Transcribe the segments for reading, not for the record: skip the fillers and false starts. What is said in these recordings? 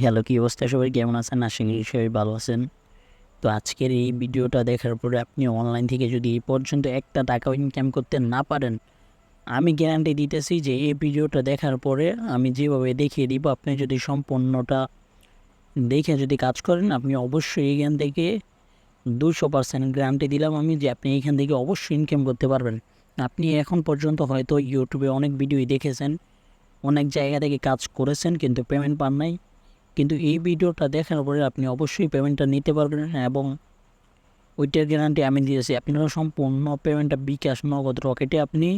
Hello, কি অবস্থা? সবাই কেমন আছেন? আশা করি সবাই ভালো আছেন। তো আজকের এই ভিডিওটা দেখার পরে আপনি অনলাইন থেকে যদি এই পর্যন্ত একটা টাকাও ইনকাম করতে না পারেন, আমি গ্যারান্টি দিতেছি যে এই ভিডিওটা দেখার পরে আমি যেভাবে দেখিয়ে দিব, আপনি যদি সম্পূর্ণটা দেখে যদি কাজ করেন, আপনি অবশ্যই এখান থেকে 200% গ্যারান্টি দিলাম আমি যে আপনি এখান থেকে অবশ্যই ইনকাম করতে পারবেন। আপনি এখন পর্যন্ত হয়তো ইউটিউবে অনেক ভিডিওই দেখেছেন, অনেক জায়গা থেকে কাজ করেছেন কিন্তু পেমেন্ট পান নাই। কিন্তু এই ভিডিওটা দেখার পরে আপনি অবশ্যই পেমেন্টটা নিতে পারবেন এবং ওইটার গ্যারান্টি আমি দিয়েছি। আপনারা সম্পূর্ণ পেমেন্টটা বিকাশ, নগদ, রকেটে আপনি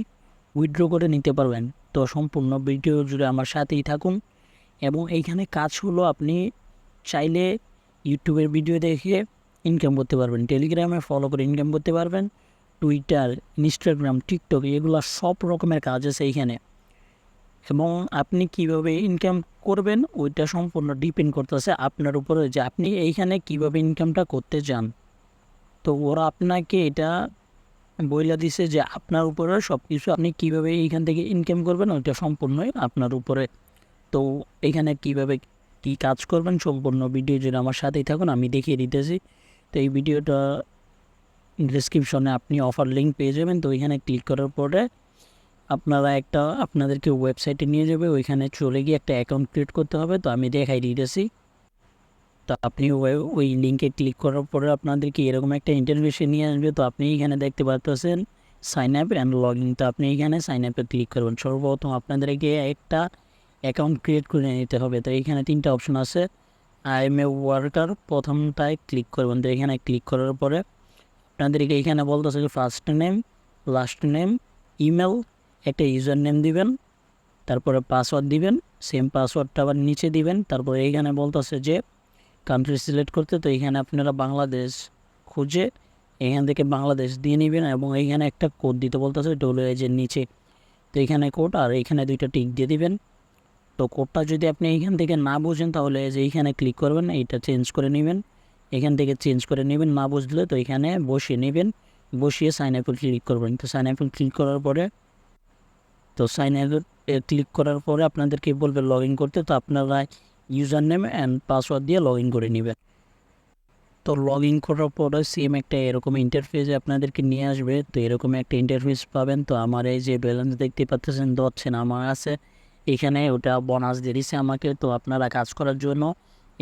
উইথড্র করে নিতে পারবেন। তো সম্পূর্ণ ভিডিও জুড়ে আমার সাথেই থাকুন এবং এইখানে কাজ হলো আপনি চাইলে ইউটিউবের ভিডিও দেখে ইনকাম করতে পারবেন, টেলিগ্রামে ফলো করে ইনকাম করতে পারবেন, টুইটার, ইনস্টাগ্রাম, টিকটক, এগুলো সব রকমের কাজ আছে এইখানে। এবং আপনি কিভাবে ইনকাম করবেন ওইটা সম্পূর্ণ ডিপেন্ড করতেছে আপনার উপরে যে আপনি এইখানে কিভাবে ইনকামটা করতে চান। তো ওরা আপনাকে এটা বইলা দিছে যে আপনার উপরে সব কিছু, আপনি কিভাবে এইখান থেকে ইনকাম করবেন ওইটা সম্পূর্ণই আপনার উপরে। তো এইখানে কিভাবে কি কাজ করবেন সম্পূর্ণ ভিডিও যদি আমার সাথেই থাকুন, আমি দেখিয়ে দিতেছি। তো এই ভিডিওটা ডিসক্রিপশনে আপনি অফার লিঙ্ক পেয়ে যাবেন। তো ওইখানে ক্লিক করার পরে আপনাদেরকে ওয়েবসাইটে নিয়ে যাবে, ওইখানে চলে গিয়ে একটা অ্যাকাউন্ট ক্রিয়েট করতে হবে। তো আমি দেখাই দিতেছি। তো আপনি ওই লিঙ্কে ক্লিক করার পরে আপনাদেরকে এরকম একটা ইন্টারফেসে নিয়ে আসবে। তো আপনি এখানে দেখতে পাচ্ছেন sign up and log in. তো আপনি এখানে সাইন আপে ক্লিক করবেন। সর্বপ্রথম আপনাদেরকে একটা অ্যাকাউন্ট ক্রিয়েট করে নিতে হবে। তো এখানে 3টা অপশন আছে। আই এম এ ওয়ার্কার, প্রথমটায় ক্লিক করবেন। তো এখানে ক্লিক করার পরে আপনাদেরকে এখানে বলতেছে যে first name, last name, email, একটা ইউজার নেম দিবেন, তারপরে পাসওয়ার্ড দিবেন, সেম পাসওয়ার্ডটা আবার নিচে দিবেন। তারপরে এইখানে বলতেছে যে কান্ট্রি সিলেক্ট করতে। তো এইখানে আপনারা বাংলাদেশ খুঁজে এখান থেকে বাংলাদেশ দিয়ে নেবেন এবং এইখানে একটা কোড দিতে বলতেছে, এটা হলো এই যে নিচে। তো এইখানে কোড আর এইখানে 2টা টিক দিয়ে দিবেন। তো কোডটা যদি আপনি এইখান থেকে না বুঝেন তাহলে যে এইখানে ক্লিক করবেন, এইটা চেঞ্জ করে নেবেন, এখান থেকে চেঞ্জ করে নেবেন। না বুঝলে তো এখানে বসিয়ে নেবেন, বসিয়ে সাইন আপে ক্লিক করবেন। তো সাইন আপে ক্লিক করার পরে সাইন আপে ক্লিক করার পরে আপনাদেরকে বলবে লগ ইন করতে। তো আপনারা ইউজার নেম অ্যান্ড পাসওয়ার্ড দিয়ে লগ ইন করে নেবেন। তো লগ ইন করার পরে সেম একটা এরকম ইন্টারফেসে আপনাদেরকে নিয়ে আসবে। তো এরকম একটা ইন্টারফেস পাবেন। তো আমার এই যে ব্যালেন্স দেখতে পাচ্ছেন 10 আমার আছে, এখানে ওটা বোনাস দিয়ে দিছে আমাকে। তো আপনারা কাজ করার জন্য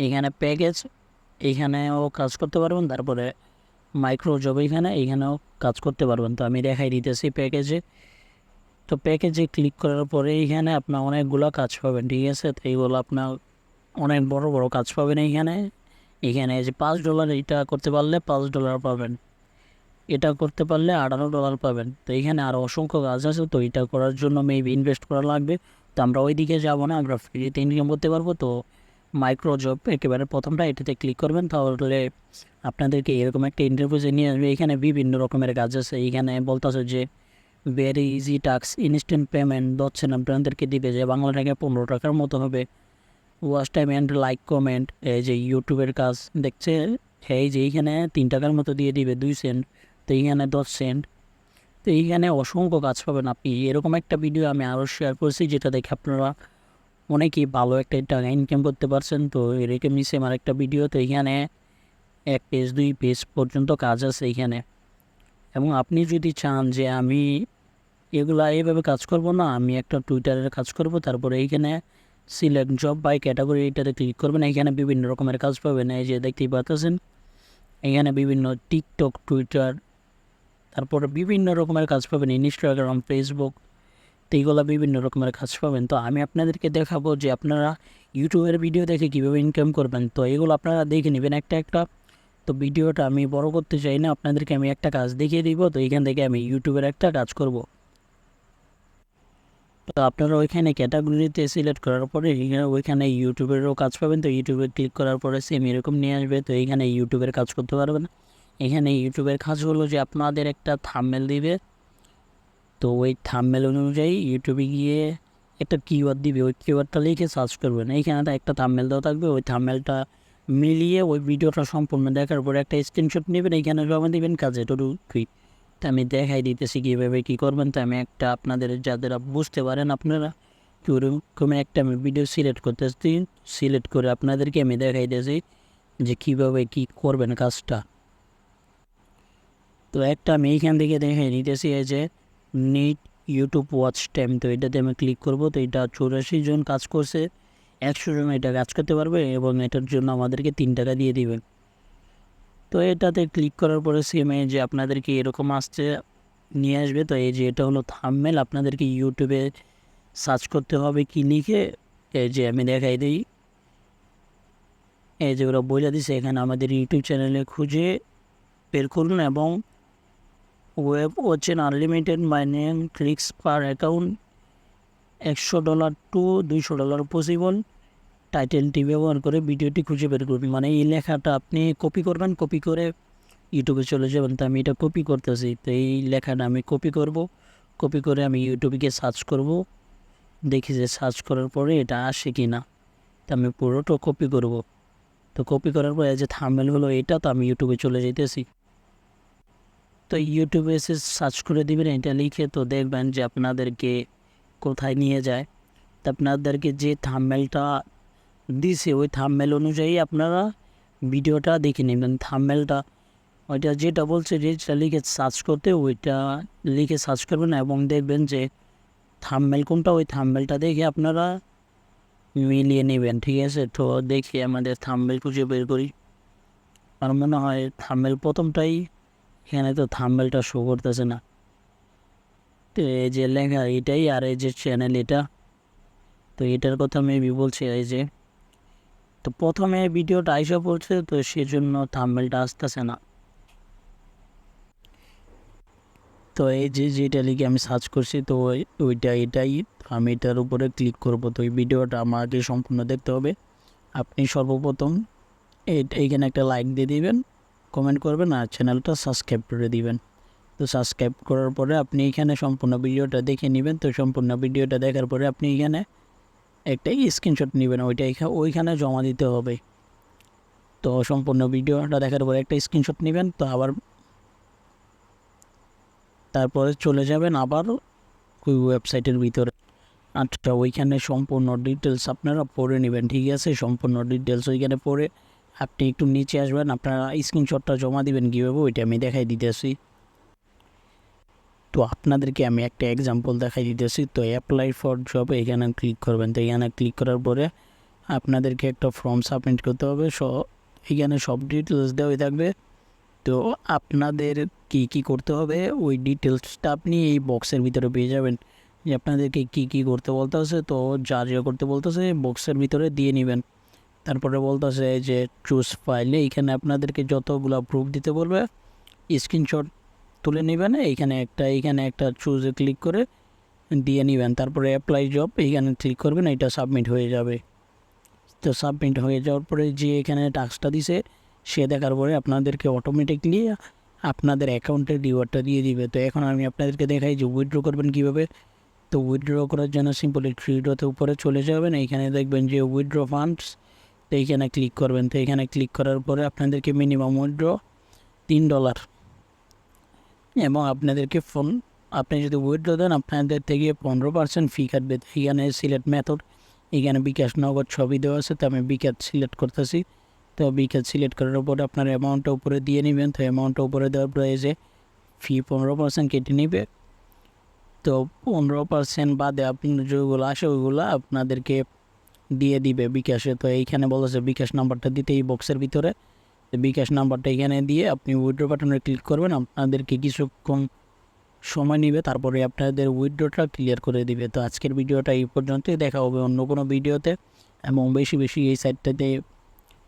এখানে প্যাকেজ, এইখানেও কাজ করতে পারবেন, তারপরে মাইক্রো জব এইখানেও কাজ করতে পারবেন। তো আমি দেখাই দিতেছি প্যাকেজে। তো প্যাকেজে ক্লিক করার পরে এইখানে আপনার অনেকগুলো কাজ পাবেন, ঠিক আছে। তো এইগুলো আপনার অনেক বড় বড় কাজ পাবেন এইখানে। এখানে যে $5 এটা করতে পারলে $5 পাবেন, এটা করতে পারলে $18 পাবেন। তো এইখানে আরও অসংখ্য কাজ আছে। তো এটা করার জন্য মেবি ইনভেস্ট করা লাগবে। তো আমরা ওই দিকে যাবো না, আমরা ফ্রিতে ইনকাম করতে পারবো। তো মাইক্রো জব একেবারে প্রথমটা, এটাতে ক্লিক করবেন। তাহলে আপনাদেরকে এরকম একটা ইন্টারভিউতে নিয়ে আসবে। এখানে বিভিন্ন রকমের কাজ আছে। এইখানে বলতেছে যে very easy task, instant payment দিচ্ছেন আপনাদেরকে দিবে, যে বাংলা টাকা 15 টাকার মতো হবে। Watch time and like comment, এই যে ইউটিউবের কাজ দেখছে, এই যে এইখানে 3 টাকার মতো দিয়ে দিবে 2 সেন্ট। তো এইখানে 10 সেন্ট। তো এইখানে অসংখ্য কাজ পাবেন আপনি। এরকম একটা ভিডিও আমি আরও শেয়ার করছি, যেটা দেখে আপনারা অনেকেই ভালো একটা টাকা ইনকাম করতে পারছেন। তো এরকম নিচে আমার একটা ভিডিও। তো এইখানে 1 পেজ 2 পেজ পর্যন্ত কাজ আছে এইখানে। এবং আপনি যদি চান যে আমি এগুলা এইভাবে কাজ করব না, আমি একটা টুইটারের কাজ করব, তারপরে এইখানে সিলেক্ট জব বাই ক্যাটাগরি, এটাতে ক্লিক করবেন। এইখানে বিভিন্ন রকমের কাজ পাবেন, এই যে দেখতেই পাচ্ছেন এখানে বিভিন্ন টিকটক, টুইটার, তারপরে বিভিন্ন রকমের কাজ পাবেন, ইনস্টাগ্রাম, ফেসবুক। তো এইগুলো বিভিন্ন রকমের কাজ পাবেন। তো আমি আপনাদেরকে দেখাবো যে আপনারা ইউটিউবের ভিডিও দেখে কীভাবে ইনকাম করবেন। তো এগুলো আপনারা দেখে নেবেন একটা একটা। তো ভিডিওটা আমি বড় করতে চাই না, আপনাদেরকে আমি একটা কাজ দেখিয়ে দিব। তো এইখান থেকে আমি ইউটিউবের একটা কাজ করব। তো আপনারা ওইখানে ক্যাটাগরিতে সিলেক্ট করার পরে ওইখানে ইউটিউবেরও কাজ পাবেন। তো ইউটিউবে ক্লিক করার পরে সেম এরকম নিয়ে আসবে। তো এইখানে ইউটিউবের কাজ করতে পারবেন। এখানে ইউটিউবের কাজ হলো যে আপনাদের একটা থাম্বনেল দিবে। তো ওই থাম্বনেল অনুযায়ী ইউটিউবে গিয়ে একটা কিওয়ার্ড দিবে, ওই কিওয়ার্ডটা লিখে সার্চ করবেন। এইখানে একটা থাম্বনেল দেওয়া থাকবে, ওই থাম্বনেলটা মিলিয়ে ওই ভিডিওটা সম্পূর্ণ দেখার পরে একটা স্ক্রিনশট নেবেন, এইখানে জমা দেবেন, কাজে টুকুই। তো আমি দেখাই দিতেছি কীভাবে কী করবেন। তো আমি একটা আপনাদের যাদের বুঝতে পারেন আপনারা, ওরকম একটা আমি ভিডিও সিলেক্ট করতেছি। সিলেক্ট করে আপনাদেরকে আমি দেখাইতেছি যে কীভাবে কী করবেন কাজটা। তো একটা আমি এইখান থেকে দেখে নিতেছি এই যে নিট ইউটিউব ওয়াচ টাইম, তো এটাতে আমি ক্লিক করব। তো এটা 84 জন কাজ করছে, 100 জন এটা কাজ করতে পারবে এবং এটার জন্য আমাদেরকে 3 টাকা দিয়ে দিবেন। তো এটাতে ক্লিক করার পরে সেমে যে আপনাদেরকে এরকম আসছে নিয়ে আসবে। তো এই যে এটা হলো থাম্বনেল, আপনাদেরকে ইউটিউবে সার্চ করতে হবে কি লিখে, এই যে আমি দেখাই দিই। এই যে ওরা বলে দিছে এখানে আমাদের ইউটিউব চ্যানেলে খুঁজে বের করুন এবং ওয়েব ওয়াচেন আনলিমিটেড মানে ক্লিকস পার অ্যাকাউন্ট $100 টু $200 পসিবল। টাইটেলটি ব্যবহার করে ভিডিওটি খুঁজে বের করুন। মানে এই লেখাটা আপনি কপি করবেন, কপি করে ইউটিউবে চলে যাবেন। তো আমি এটা কপি করতেছি। তো এই লেখাটা আমি কপি করব, কপি করে আমি ইউটিউবে গিয়ে সার্চ করব, দেখি যে সার্চ করার পরে এটা আসে কি না। তো আমি পুরোটা কপি করব। তো কপি করার পরে যে থাম্বনেল হলো এটা, তো আমি ইউটিউবে চলে যেতেছি। তো ইউটিউবে এসে সার্চ করে দিবেন এটা লিখে, তো দেখবেন যে আপনাদেরকে কোথায় নিয়ে যায়। তো আপনাদেরকে যে থাম্বনেলটা দিছে ওই থাম্বনেল অনুযায়ী আপনারা ভিডিওটা দেখে নেবেন। থাম্বনেলটা ওইটা যেটা বলছে যেটা লিখে সার্চ করতে, ওইটা লিখে সার্চ করবেন এবং দেখবেন যে থাম্বনেল কোনটা, ওই থাম্বনেলটা দেখে আপনারা মিলিয়ে নেবেন। ঠিক আছে, তো দেখি আমাদের থাম্বনেল খুঁজে বের করি। আমার মনে হয় থাম্বনেল প্রথমটাই, এখানে তো থাম্বনেলটা শো করতেছে না। তো এই যে লেখা এটাই, আর এই যে চ্যানেল এটা, তো এটার কথা মেবি বলছে এই যে। তো প্রথমে ভিডিওটা আইসা পড়ছে, তো সেজন্য থাম্বনেলটা আসতেছে না। তো এই যে যেটা লিখে আমি সার্চ করছি, তো এটাই আমি এটার উপরে ক্লিক করব। তো এই ভিডিওটা আমাকে সম্পূর্ণ দেখতে হবে। আপনি সর্বপ্রথম এইখানে একটা লাইক দিয়ে দিবেন, কমেন্ট করবেন আর চ্যানেলটা সাবস্ক্রাইব করে দিবেন। তো সাবস্ক্রাইব করার পরে আপনি এখানে সম্পূর্ণ ভিডিওটা দেখে নেবেন। তো সম্পূর্ণ ভিডিওটা দেখার পরে আপনি এখানে একটা স্ক্রিনশট নেবেন, ওইখানে জমা দিতে হবে। তো সম্পূর্ণ ভিডিওটা দেখার পরে একটা স্ক্রিনশট নেবেন। তো আবার তারপরে চলে যাবেন আবার ওই ওয়েবসাইটের ভিতরে। আচ্ছা, ওইখানে সম্পূর্ণ ডিটেলস আপনারা পড়ে নেবেন। ঠিক আছে, সম্পূর্ণ ডিটেলস ওইখানে পড়ে আপনি একটু নিচে আসবেন, আপনারা স্ক্রিনশটটা জমা দিবেন কীভাবে ওইটা আমি দেখাই দিতেছি। তো আপনাদেরকে আমি একটা এক্সাম্পল দেখাই দিতেছি। তো অ্যাপ্লাই ফর জব এখানে ক্লিক করবেন। তো এখানে ক্লিক করার পরে আপনাদেরকে একটা ফর্ম সাবমিট করতে হবে। এখানে সব ডিটেলস দেওয়াই থাকবে। তো আপনাদের কি করতে হবে ওই ডিটেলসটা আপনি এই বক্সের ভিতরে পেয়ে যাবেন, যে আপনাদেরকে কি করতে বলতেছে। তো যা করতে বলতেছে বক্সের ভিতরে দিয়ে নেবেন। তারপরে বলতেছে যে চুজ ফাইলে, এইখানে আপনাদেরকে যতগুলো প্রুফ দিতে বলবে স্ক্রিনশট তুলে নেবেন। এইখানে একটা চুজে ক্লিক করে দিয়ে নেবেন। তারপরে অ্যাপ্লাই জব এইখানে ক্লিক করবেন, এটা সাবমিট হয়ে যাবে। তো সাবমিট হয়ে যাওয়ার পরে যে এখানে টাস্কটা দিছে সে দেখার পরে আপনাদেরকে অটোমেটিকলি আপনাদের অ্যাকাউন্টের রিওয়ার্ডটা দিয়ে দিবে। তো এখন আমি আপনাদেরকে দেখাই যে উইথড্র করবেন কীভাবে। তো উইথড্র করার জন্য সিম্পলি থ্রি ডটে উপরে চলে যাবেন, এইখানে দেখবেন যে উইথড্র ফান্ডস, তো এইখানে ক্লিক করবেন। তো এইখানে ক্লিক করার পরে আপনাদেরকে মিনিমাম উইথড্র $3 এবং আপনাদেরকে আপনি যদি উইথড্র দেন আপনাদের থেকে 15% ফি কাটবে। এখানে সিলেক্ট মেথড, এখানে বিকাশ, নগদ সবই দেওয়া আছে। তো আমি বিকাশ সিলেক্ট করতেছি। তো বিকাশ সিলেক্ট করার পরে আপনার অ্যামাউন্টটা উপরে দিয়ে নেবেন। তো অ্যামাউন্টটা উপরে দেওয়ার পরে যে ফি 15% কেটে নেবে। তো 15% বাদে আপনার যেগুলো আসে ওইগুলো আপনাদেরকে দিয়ে দিবে বিকাশে। তো এইখানে বলেছে বিকাশ নাম্বারটা দিতে এই বক্সের ভিতরে। তো বিকাশ নাম্বারটা এখানে দিয়ে আপনি উইথড্র বাটনে ক্লিক করবেন। আপনাদেরকে কিছুক্ষণ সময় নেবে, তারপরে আপনাদের উইথড্রটা ক্লিয়ার করে দিবে। তো আজকের ভিডিওটা এই পর্যন্তই, দেখা হবে অন্য কোনো ভিডিওতে। এবং বেশি বেশি এই সাইটটাতে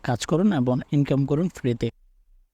কাজ করুন এবং ইনকাম করুন ফ্রিতে।